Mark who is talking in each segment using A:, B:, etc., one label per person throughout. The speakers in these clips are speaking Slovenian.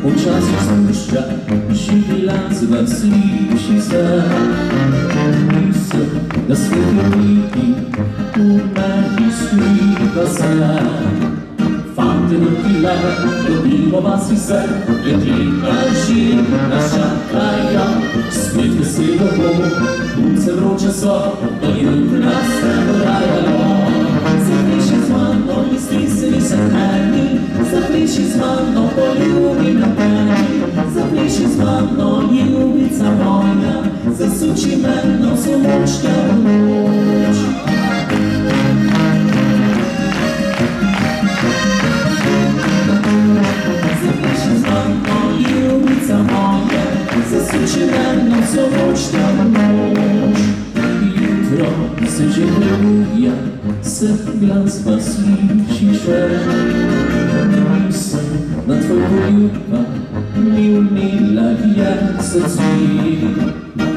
A: Počasno sem duša, živela z vasi šiza. Misel, da svet je vidi, v meni skriva se. Fante do kila, dobimo vas vse, edina živ naša kraja. Spet veselo bo, punce vroče so, do jutra se dorajalo. Zapliši z mano, misli se nisem meni, zapliši z mano, poljubi na meni. Zapliši z mano, ljubica moja, zasuči meno, somočka v noč. Zapliši z mano, ljubica moja, zasuči meno, somočka v noč. Jutro se že prebuja, se glasba sliši še. Misel na tvoj poljuba mi umila je srci.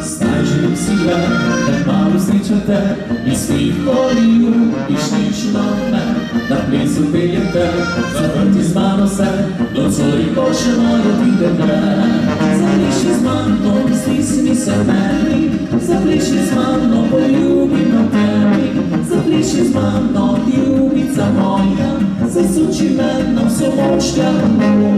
A: Zdaj želim si le, da malo srečam te in svih poljubiš nično me. Na plesu peljem te, zavrti z mano se, nocoj bo še moje vide me. Zapliši z mano, misli si nisem meni, zapliši z mano, poljubim na tebi. Zapliši z mano, ljubica moja, zasuči meno, somočka v noč.